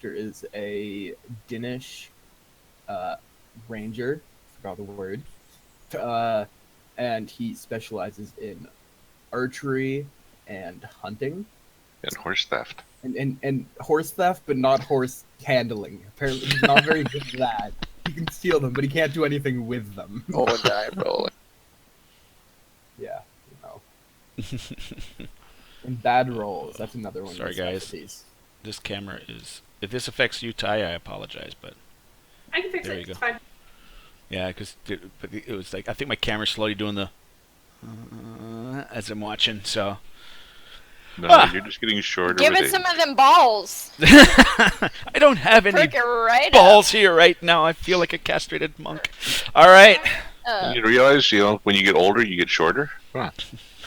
is a Danish ranger. Forgot the word. Uh, and he specializes in archery and hunting And horse theft. and horse theft, but not horse handling. Apparently, he's not very good at that. He can steal them, but he can't do anything with them. Oh, and die rolling. Yeah, you know. And bad rolls. That's another one. Sorry, guys. This camera is... If this affects you, Ty, I apologize, but... I can fix There it. you go. It's fine. Yeah, because it was like... I think my camera's slowly doing the... as I'm watching, so... No, you're just getting shorter. Give with it age. some of them balls. I don't have any Prick it right balls here right now. I feel like a castrated monk. All right. You realize, when you get older, you get shorter? Come on.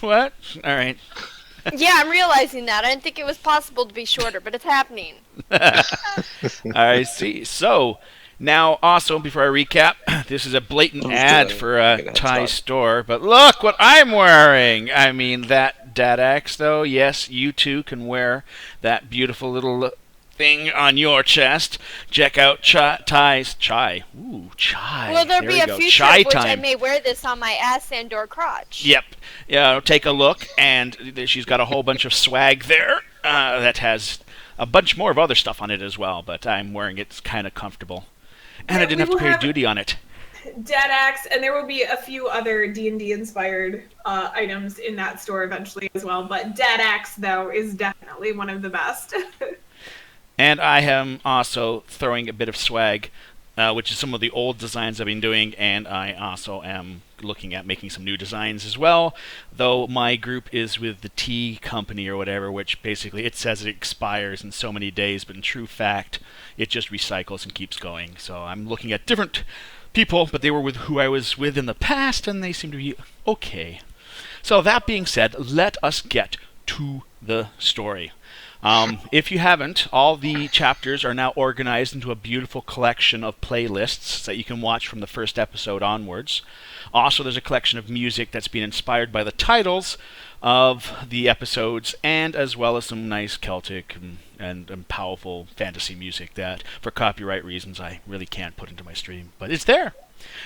What? All right. Yeah, I'm realizing that. I didn't think it was possible to be shorter, but it's happening. I see. So, now also, before I recap, this is a blatant ad for a Thai store, but look what I'm wearing! I mean, that Dadax, though, yes, you too can wear that beautiful little thing on your chest. Check out Thai's chai. Ooh, chai. Will there we be a go. future Chai in which I time. may wear this on my ass and or crotch? Yep. Yeah, take a look, and she's got a whole bunch of swag there that has a bunch more of other stuff on it as well, but I'm wearing it. It's kind of comfortable. And I didn't have to pay duty on it. Dadax, and there will be a few other D&D inspired items in that store eventually as well, but Dadax, though, is definitely one of the best. And I am also throwing a bit of swag, which is some of the old designs I've been doing, and I also am looking at making some new designs as well, though my group is with the Tea Company or whatever, which basically it says it expires in so many days, but in true fact, it just recycles and keeps going. So I'm looking at different people, but they were with who I was with in the past, and they seem to be okay. So that being said, let us get to the story. If you haven't, all the chapters are now organized into a beautiful collection of playlists that you can watch from the first episode onwards. Also, there's a collection of music that's been inspired by the titles of the episodes, and as well as some nice Celtic and powerful fantasy music that, for copyright reasons, I really can't put into my stream. But it's there.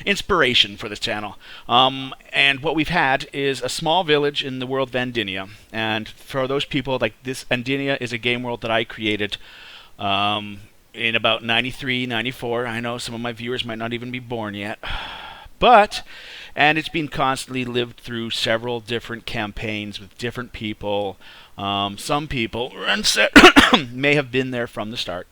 Inspiration for this channel. And what we've had is a small village in the world of Andinia. And for those people, like this, Andinia is a game world that I created in about 93, 94. I know some of my viewers might not even be born yet. And it's been constantly lived through several different campaigns with different people. Some people may have been there from the start.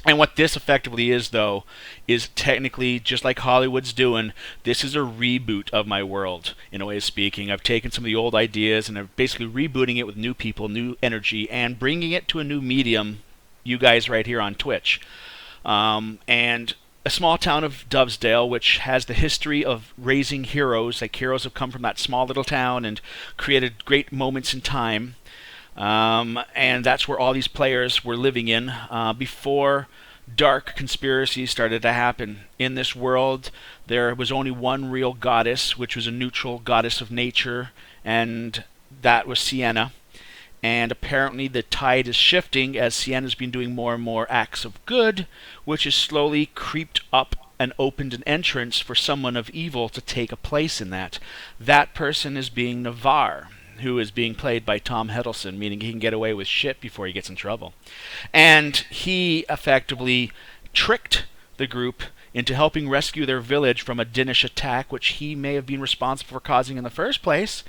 And what this effectively is, though, is technically, just like Hollywood's doing, this is a reboot of my world, in a way of speaking. I've taken some of the old ideas and I'm basically rebooting it with new people, new energy, and bringing it to a new medium, you guys right here on Twitch. And a small town of Dovedale, which has the history of raising heroes, like heroes have come from that small little town and created great moments in time. And that's where all these players were living in before dark conspiracies started to happen. In this world, there was only one real goddess, which was a neutral goddess of nature, and that was Sienna. And apparently the tide is shifting as Sienna's been doing more and more acts of good, which has slowly creeped up and opened an entrance for someone of evil to take a place in that. That person is being Navarre, who is being played by Tom Hiddleston, meaning he can get away with shit before he gets in trouble. And he effectively tricked the group into helping rescue their village from a Danish attack, which he may have been responsible for causing in the first place.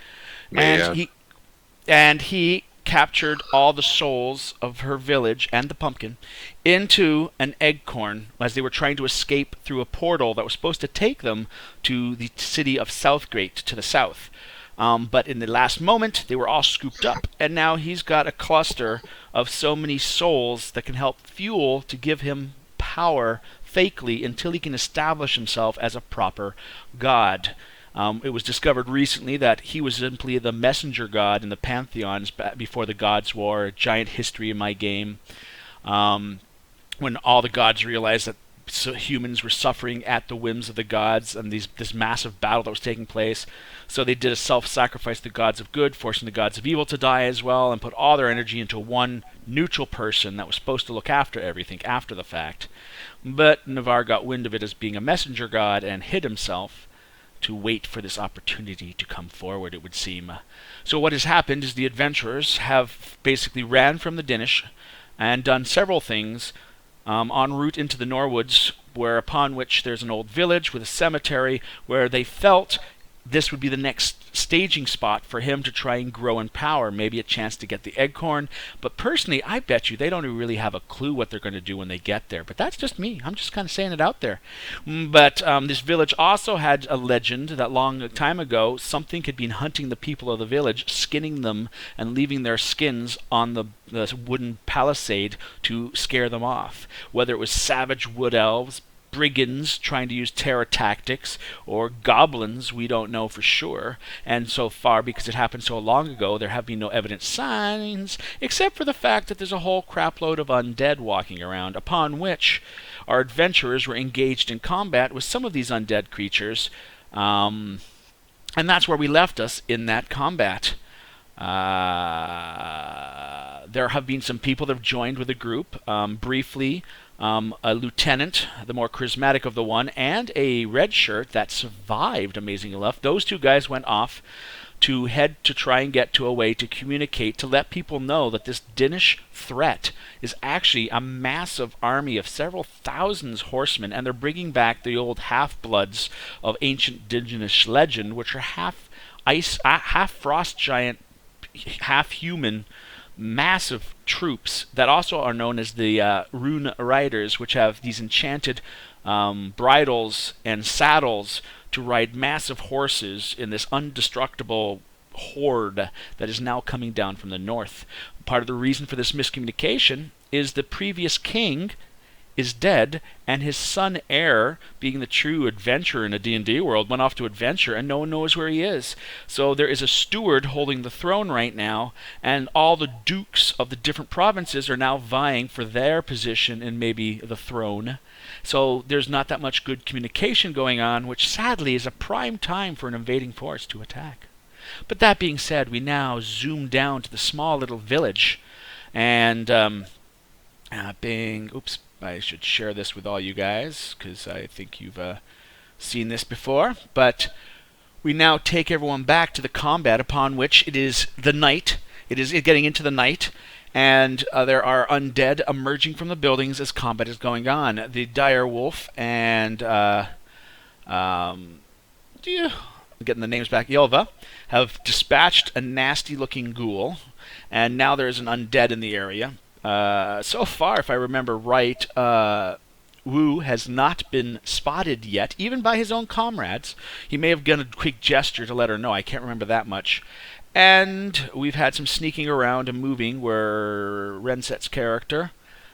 And he captured all the souls of her village and the pumpkin into an eggcorn as they were trying to escape through a portal that was supposed to take them to the city of Southgate to the south. But in the last moment, they were all scooped up, and now he's got a cluster of so many souls that can help fuel to give him power fakely until he can establish himself as a proper god. It was discovered recently that he was simply the messenger god in the pantheons before the Gods' War, a giant history in my game. When all the gods realized that so humans were suffering at the whims of the gods, and this massive battle that was taking place. So they did a self-sacrifice to the gods of good, forcing the gods of evil to die as well, and put all their energy into one neutral person that was supposed to look after everything after the fact. But Navarre got wind of it as being a messenger god and hid himself to wait for this opportunity to come forward, it would seem. So what has happened is the adventurers have basically ran from the Dinish and done several things en route into the Norwoods, upon which there's an old village with a cemetery where they felt this would be the next staging spot for him to try and grow in power, maybe a chance to get the Eggcorn. But personally, I bet you they don't really have a clue what they're going to do when they get there. But that's just me. I'm just kind of saying it out there. But this village also had a legend that long time ago, something had been hunting the people of the village, skinning them and leaving their skins on the wooden palisade to scare them off. Whether it was savage wood elves, brigands trying to use terror tactics, or goblins, we don't know for sure. And so far, because it happened so long ago, there have been no evident signs, except for the fact that there's a whole crapload of undead walking around, upon which our adventurers were engaged in combat with some of these undead creatures, and that's where we left us in that combat. There have been some people that have joined with the group, briefly. A lieutenant, the more charismatic of the one, and a red shirt that survived, amazingly enough. Those two guys went off to head to try and get to a way to communicate, to let people know that this Dinish threat is actually a massive army of several thousands horsemen, and they're bringing back the old half-bloods of ancient Danish legend, which are half ice, half frost giant, half human, massive troops that also are known as the Rune Riders, which have these enchanted bridles and saddles to ride massive horses in this indestructible horde that is now coming down from the north. Part of the reason for this miscommunication is the previous king is dead, and his son heir, being the true adventurer in a D&D world, went off to adventure, and no one knows where he is. So there is a steward holding the throne right now, and all the dukes of the different provinces are now vying for their position in maybe the throne. So there's not that much good communication going on, which sadly is a prime time for an invading force to attack. But that being said, we now zoom down to the small little village, and oops, I should share this with all you guys, because I think you've seen this before. But we now take everyone back to the combat, upon which it is the night. It is getting into the night, and there are undead emerging from the buildings as combat is going on. The dire wolf and I'm getting the names back, Ylva, have dispatched a nasty-looking ghoul, and now there's an undead in the area. So far, if I remember right, Wu has not been spotted yet, even by his own comrades. He may have done a quick gesture to let her know. I can't remember that much. And we've had some sneaking around and moving where Renset's character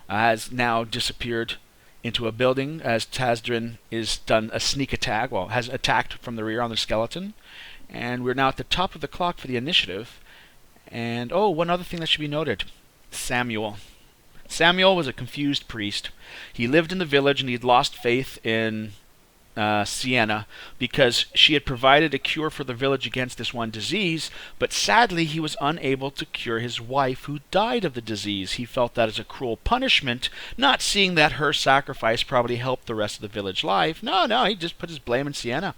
has now disappeared into a building as Tazdrin is done a sneak attack, has attacked from the rear on the skeleton. And we're now at the top of the clock for the initiative. And, one other thing that should be noted. Samuel. Samuel was a confused priest. He lived in the village and he had lost faith in Sienna because she had provided a cure for the village against this one disease, but sadly he was unable to cure his wife who died of the disease. He felt that as a cruel punishment, not seeing that her sacrifice probably helped the rest of the village life. No, he just put his blame in Sienna.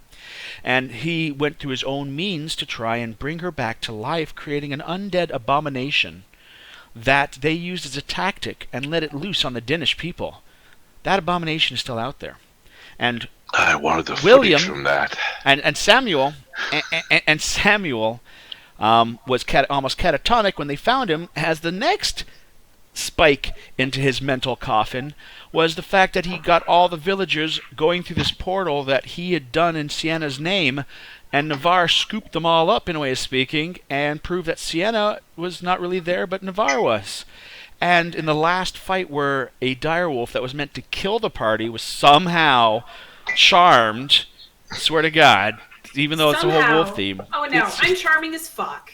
And he went through his own means to try and bring her back to life, creating an undead abomination that they used as a tactic and let it loose on the Danish people. That abomination is still out there. And I wanted the William footage from that. And Samuel and Samuel was almost catatonic when they found him, as the next spike into his mental coffin was the fact that he got all the villagers going through this portal that he had done in Sienna's name, and Navarre scooped them all up, in a way of speaking, and proved that Sienna was not really there, but Navarre was. And in the last fight where a direwolf that was meant to kill the party was somehow charmed, swear to God, even though it's a whole wolf theme. Oh no, I'm charming as fuck.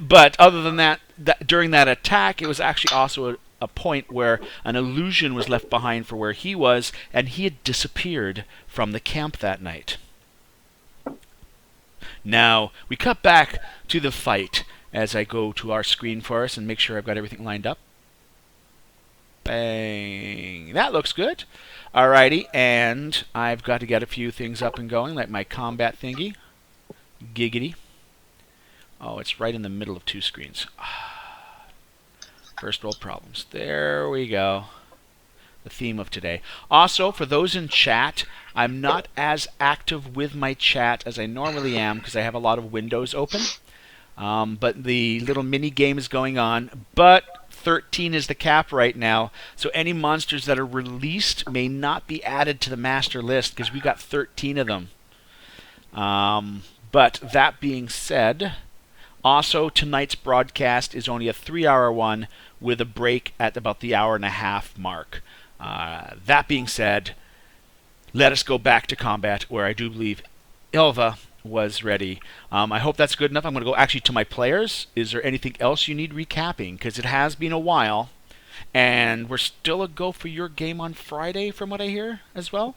But other than that, during that attack, it was actually also a point where an illusion was left behind for where he was, and he had disappeared from the camp that night. Now, we cut back to the fight as I go to our screen for us and make sure I've got everything lined up. Bang. That looks good. Alrighty, and I've got to get a few things up and going, like my combat thingy. Giggity. Oh, it's right in the middle of two screens. First world problems. There we go. The theme of today. Also, for those in chat, I'm not as active with my chat as I normally am because I have a lot of windows open. But the little mini game is going on. But 13 is the cap right now, so any monsters that are released may not be added to the master list because we got 13 of them. But that being said, also tonight's broadcast is only a 3-hour one with a break at about the hour and a half mark. That being said, let us go back to combat where I do believe Ilva was ready. I hope that's good enough. I'm going to go actually to my players. Is there anything else you need recapping? Because it has been a while, and we're still a go for your game on Friday, from what I hear as well.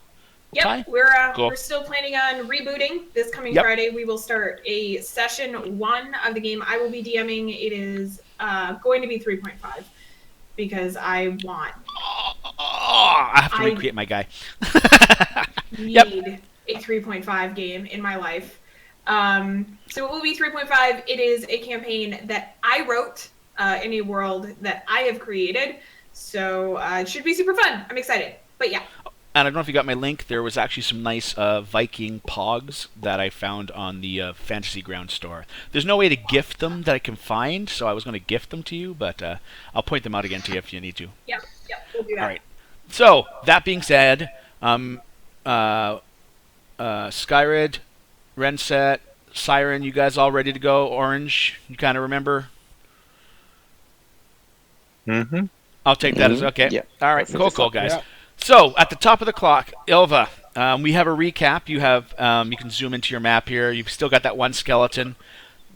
Yep, Ty? we're Cool. still planning on rebooting this coming Yep. Friday. We will start a session 1 of the game. I will be DMing. It is going to be 3.5 because I want I have to recreate my guy. need Yep. a 3.5 game in my life. So it will be 3.5. It is a campaign that I wrote in a world that I have created. So it should be super fun. I'm excited. But yeah. And I don't know if you got my link. There was actually some nice Viking pogs that I found on the Fantasy Ground store. There's no way to gift them that I can find, so I was going to gift them to you, but I'll point them out again to you if you need to. Yep, we'll do that. All right. So, that being said, Skyrid, Renset, Siren, you guys all ready to go? Orange, you kind of remember? Mm-hmm. I'll take that as okay. Yeah. All right, That's cool, guys. Yeah. So, at the top of the clock, Ilva, we have a recap. You have, you can zoom into your map here. You've still got that one skeleton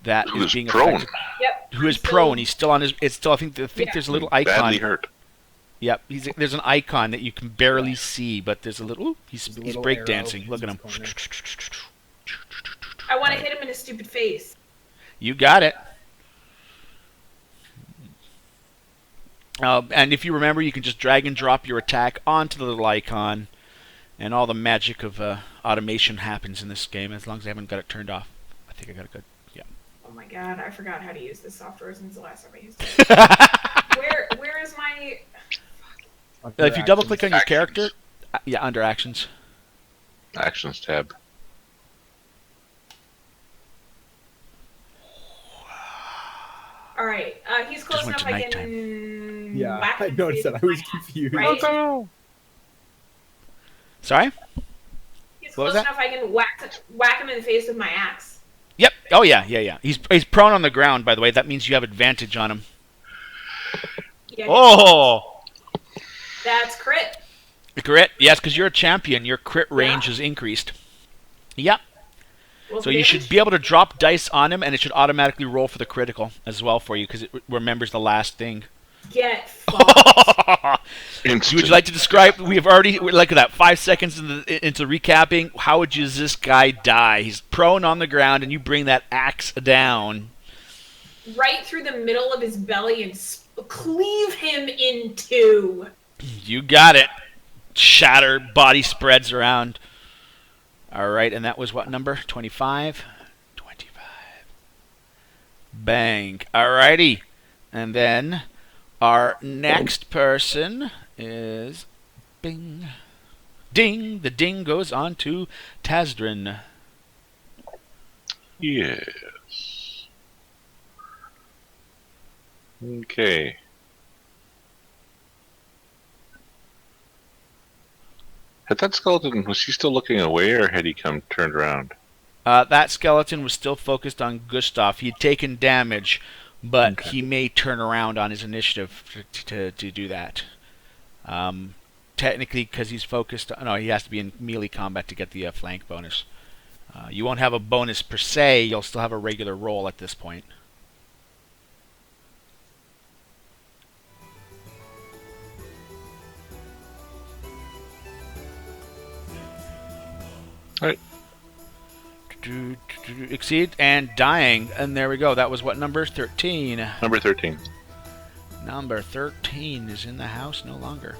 that is Who's being prone? affected. Yep. Who is So- prone? He's still on his. It's still. I think Yeah. there's a little icon. Badly hurt. Yep. There's an icon that you can barely see, but there's a little. Ooh, he's There's a he's little breakdancing. arrow Look at in him. his I want to hit him in his stupid face. You got it. And if you remember, you can just drag and drop your attack onto the little icon, and all the magic of automation happens in this game, as long as I haven't got it turned off. I think I got it good. Yeah. Oh my god, I forgot how to use this software since the last time I used it. Where is my... If you double click on your Actions. character, yeah, under actions. Actions tab. All right, he's close Just went enough to I nighttime. can... Yeah, whack I him noticed in that. the I was face, confused. Right? Sorry. He's What was close that? enough I can whack him in the face with my axe. Yep. Oh yeah. He's prone on the ground. By the way, that means you have advantage on him. Yeah, Oh. that's crit. Crit. Yes, because you're a champion. Your crit range Yeah. is increased. Yep. What's So the you should damage? be able to drop dice on him, and it should automatically roll for the critical as well for you, because it remembers the last thing. Get fucked. Would you like to describe? We have already look at that 5 seconds into recapping. How would this guy die? He's prone on the ground, and you bring that axe down. Right through the middle of his belly and cleave him in two. You got it. Shatter. Body spreads around. All right, and that was what number? 25. 25. Bang. Alrighty, and then our next person is bing, ding. The ding goes on to Tazdrin. Yes. Okay. Had that skeleton, was he still looking away or had he come turned around? That skeleton was still focused on Gustav. He'd taken damage, but Okay. he may turn around on his initiative to do that. Technically, because he's focused... No, he has to be in melee combat to get the flank bonus. You won't have a bonus per se. You'll still have a regular roll at this point. Right. Exceed and dying, and there we go. That was what number? 13. Number 13. Number 13 is in the house no longer.